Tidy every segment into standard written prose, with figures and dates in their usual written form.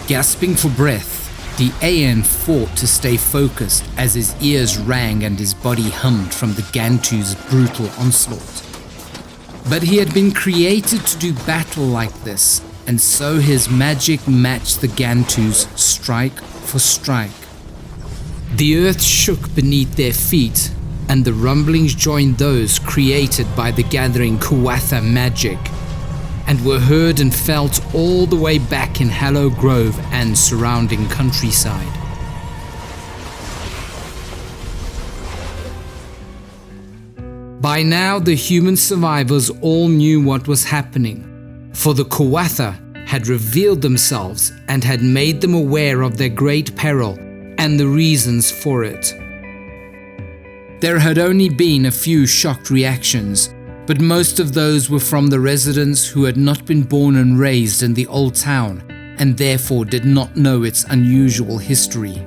Gasping for breath, the Ayan fought to stay focused as his ears rang and his body hummed from the Ganthu's brutal onslaught. But he had been created to do battle like this, and so his magic matched the Ganthu's strike for strike. The earth shook beneath their feet, and the rumblings joined those created by the gathering Kuatha magic, and were heard and felt all the way back in Hallow Grove and surrounding countryside. By now, the human survivors all knew what was happening, for the Kuatha had revealed themselves and had made them aware of their great peril and the reasons for it. There had only been a few shocked reactions, but most of those were from the residents who had not been born and raised in the old town and therefore did not know its unusual history.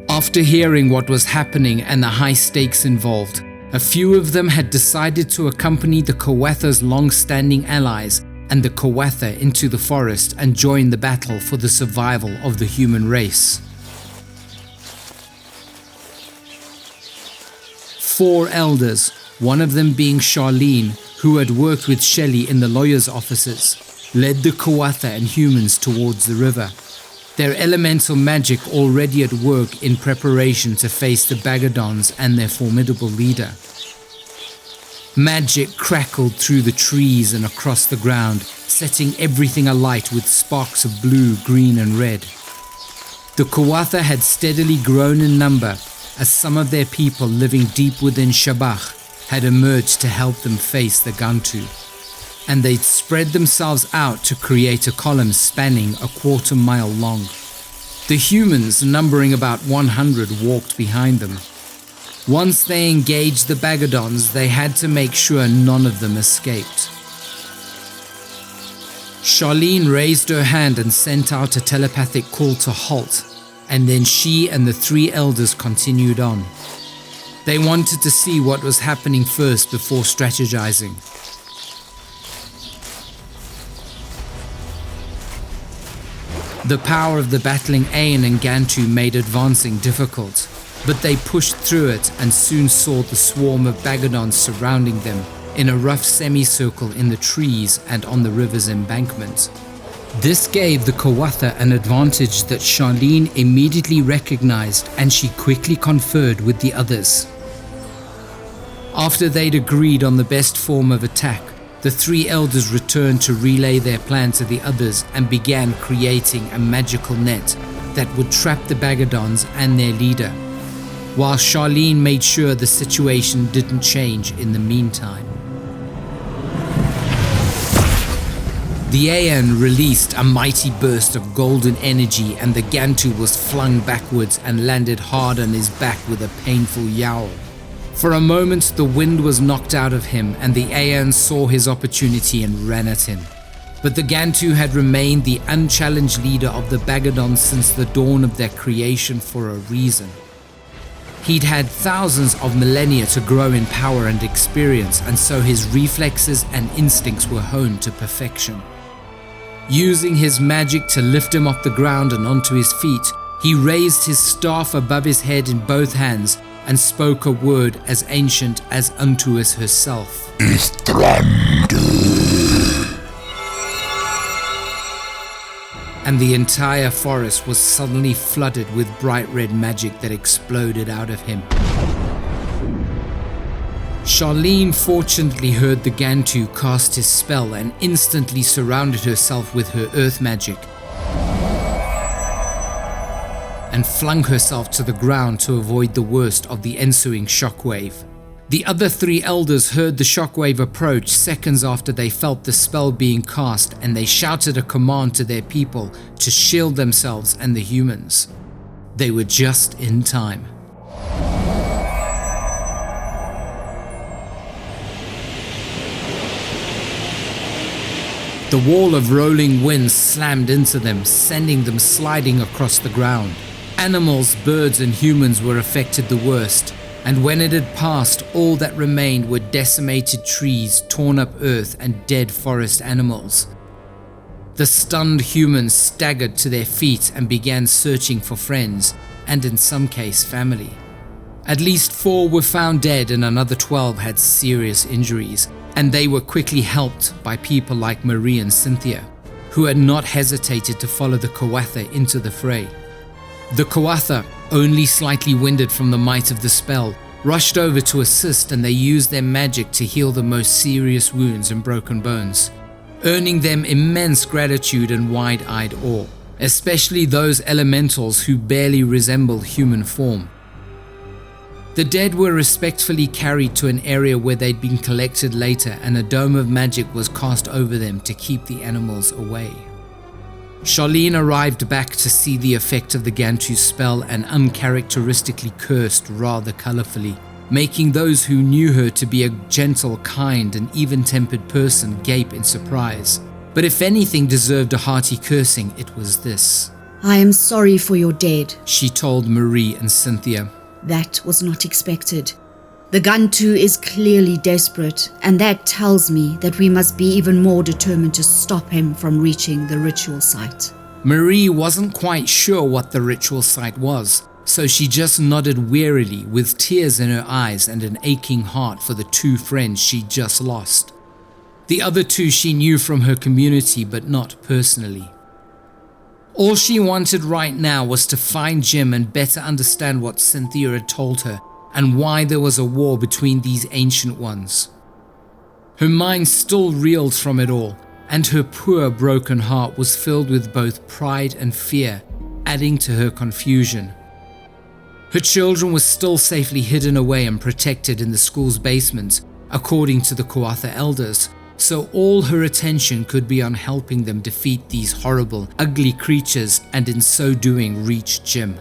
After hearing what was happening and the high stakes involved, a few of them had decided to accompany the Kuatha's long-standing allies and the Kuatha into the forest and join the battle for the survival of the human race. 4 elders, one of them being Charlene, who had worked with Shelley in the lawyer's offices, led the Kuatha and humans towards the river, their elemental magic already at work in preparation to face the Bagadons and their formidable leader. Magic crackled through the trees and across the ground, setting everything alight with sparks of blue, green and red. The Kuatha had steadily grown in number as some of their people living deep within Shabach had emerged to help them face the Ganthu, and they'd spread themselves out to create a column spanning a 1/4 mile long. The humans, numbering about 100, walked behind them. Once they engaged the Bagadons, they had to make sure none of them escaped. Charlene raised her hand and sent out a telepathic call to halt, and then she and the 3 elders continued on. They wanted to see what was happening first before strategizing. The power of the battling Ayan and Ganthu made advancing difficult, but they pushed through it and soon saw the swarm of Bagadons surrounding them in a rough semicircle in the trees and on the river's embankment. This gave the Kuatha an advantage that Charlene immediately recognized, and she quickly conferred with the others. After they'd agreed on the best form of attack, the 3 elders returned to relay their plan to the others and began creating a magical net that would trap the Bagadons and their leader, while Charlene made sure the situation didn't change in the meantime. The Ayan released a mighty burst of golden energy, and the Ganthu was flung backwards and landed hard on his back with a painful yowl. For a moment, the wind was knocked out of him, and the Ayan saw his opportunity and ran at him. But the Ganthu had remained the unchallenged leader of the Bagadons since the dawn of their creation for a reason. He'd had thousands of millennia to grow in power and experience, and so his reflexes and instincts were honed to perfection. Using his magic to lift him off the ground and onto his feet, he raised his staff above his head in both hands and spoke a word as ancient as Antuis herself. And the entire forest was suddenly flooded with bright red magic that exploded out of him. Charlene fortunately heard the Ganthu cast his spell and instantly surrounded herself with her earth magic and flung herself to the ground to avoid the worst of the ensuing shockwave. The other 3 elders heard the shockwave approach seconds after they felt the spell being cast, and they shouted a command to their people to shield themselves and the humans. They were just in time. The wall of rolling winds slammed into them, sending them sliding across the ground. Animals, birds, and humans were affected the worst, and when it had passed, all that remained were decimated trees, torn up earth, and dead forest animals. The stunned humans staggered to their feet and began searching for friends, and in some case family. At least 4 were found dead and another 12 had serious injuries, and they were quickly helped by people like Marie and Cynthia, who had not hesitated to follow the Kuatha into the fray. The Kuatha, only slightly winded from the might of the spell, rushed over to assist, and they used their magic to heal the most serious wounds and broken bones, earning them immense gratitude and wide-eyed awe, especially those elementals who barely resembled human form. The dead were respectfully carried to an area where they'd been collected later, and a dome of magic was cast over them to keep the animals away. Charlene arrived back to see the effect of the Ganthu spell and uncharacteristically cursed rather colorfully, making those who knew her to be a gentle, kind, and even-tempered person gape in surprise. But if anything deserved a hearty cursing, it was this. "I am sorry for your dead," she told Marie and Cynthia. "That was not expected. The Ganthu is clearly desperate, and that tells me that we must be even more determined to stop him from reaching the ritual site." Marie wasn't quite sure what the ritual site was, so she just nodded wearily with tears in her eyes and an aching heart for the 2 friends she'd just lost. The other 2 she knew from her community, but not personally. All she wanted right now was to find Jim and better understand what Cynthia had told her and why there was a war between these ancient ones. Her mind still reeled from it all, and her poor broken heart was filled with both pride and fear, adding to her confusion. Her children were still safely hidden away and protected in the school's basement, according to the Kuatha elders, so all her attention could be on helping them defeat these horrible, ugly creatures and in so doing reach Jim.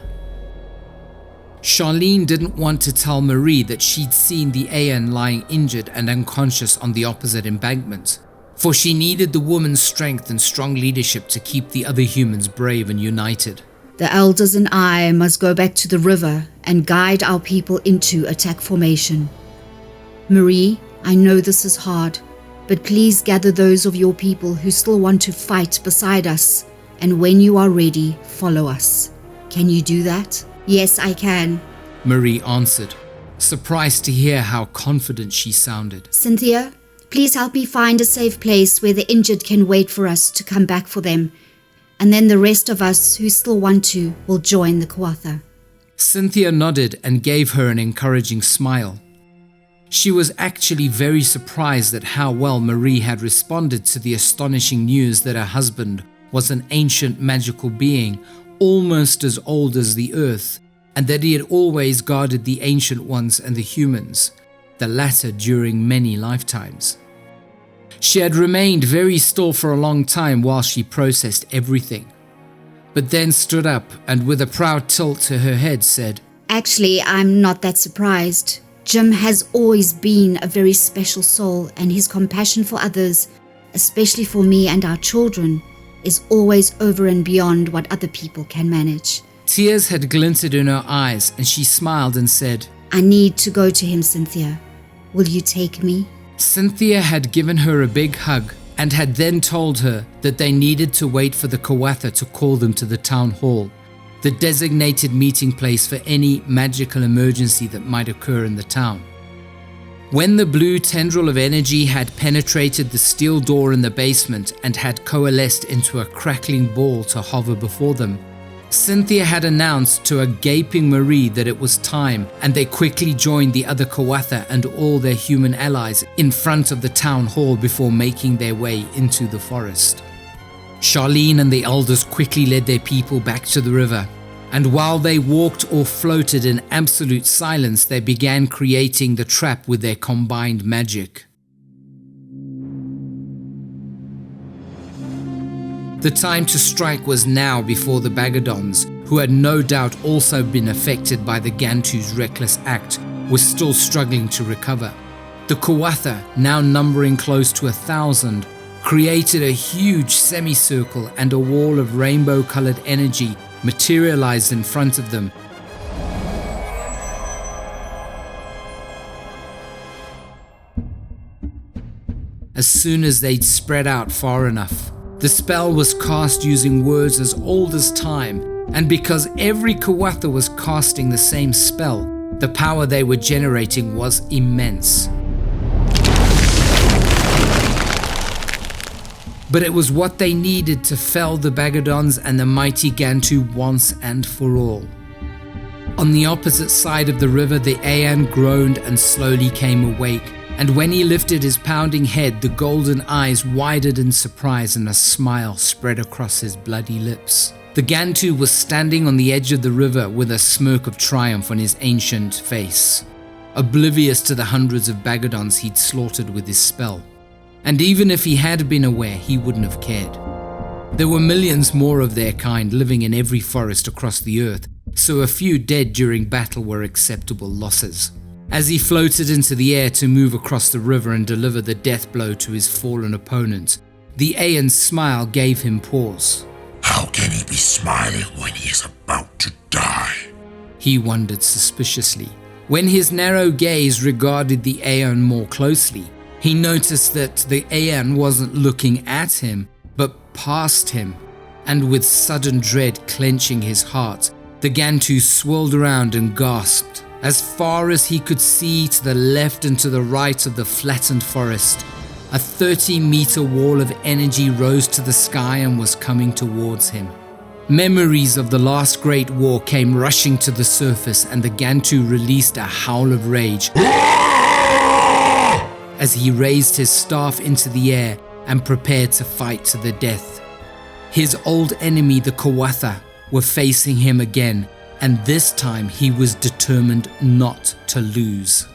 Charlene didn't want to tell Marie that she'd seen the Ayan lying injured and unconscious on the opposite embankment, for she needed the woman's strength and strong leadership to keep the other humans brave and united. "The elders and I must go back to the river and guide our people into attack formation. Marie, I know this is hard, but please gather those of your people who still want to fight beside us, and when you are ready, follow us. Can you do that?" "Yes, I can," Marie answered, surprised to hear how confident she sounded. "Cynthia, please help me find a safe place where the injured can wait for us to come back for them, and then the rest of us who still want to will join the Kuatha." Cynthia nodded and gave her an encouraging smile. She was actually very surprised at how well Marie had responded to the astonishing news that her husband was an ancient magical being, almost as old as the earth, and that he had always guarded the ancient ones and the humans, the latter during many lifetimes. She had remained very still for a long time while she processed everything, but then stood up and with a proud tilt to her head said, "Actually, I'm not that surprised. Jim has always been a very special soul, and his compassion for others, especially for me and our children, is always over and beyond what other people can manage." Tears had glinted in her eyes and she smiled and said, I need to go to him, Cynthia. Will you take me? Cynthia had given her a big hug and had then told her that they needed to wait for the Kuatha to call them to the town hall, the designated meeting place for any magical emergency that might occur in the town. When the blue tendril of energy had penetrated the steel door in the basement and had coalesced into a crackling ball to hover before them, Cynthia had announced to a gaping Marie that it was time, and they quickly joined the other Kuatha and all their human allies in front of the town hall before making their way into the forest. Charlene and the elders quickly led their people back to the river, and while they walked or floated in absolute silence, they began creating the trap with their combined magic. The time to strike was now before the Bagadons, who had no doubt also been affected by the Ganthu's reckless act, were still struggling to recover. The Kuatha, now numbering close to 1,000, created a huge semicircle, and a wall of rainbow-colored energy materialized in front of them. As soon as they'd spread out far enough, the spell was cast using words as old as time, and because every Kuatha was casting the same spell, the power they were generating was immense. But it was what they needed to fell the Bagadons and the mighty Ganthu once and for all. On the opposite side of the river, the Aeon groaned and slowly came awake, and when he lifted his pounding head, the golden eyes widened in surprise and a smile spread across his bloody lips. The Ganthu was standing on the edge of the river with a smirk of triumph on his ancient face, oblivious to the hundreds of Bagadons he'd slaughtered with his spell. And even if he had been aware, he wouldn't have cared. There were millions more of their kind living in every forest across the earth, so a few dead during battle were acceptable losses. As he floated into the air to move across the river and deliver the death blow to his fallen opponent, the Aeon's smile gave him pause. How can he be smiling when he is about to die? He wondered suspiciously. When his narrow gaze regarded the Aeon more closely, he noticed that the Aeon wasn't looking at him, but past him, and with sudden dread clenching his heart, the Ganthu swirled around and gasped. As far as he could see to the left and to the right of the flattened forest, a 30-meter wall of energy rose to the sky and was coming towards him. Memories of the last great war came rushing to the surface, and the Ganthu released a howl of rage as he raised his staff into the air and prepared to fight to the death. His old enemy, the Kuatha, were facing him again, and this time he was determined not to lose.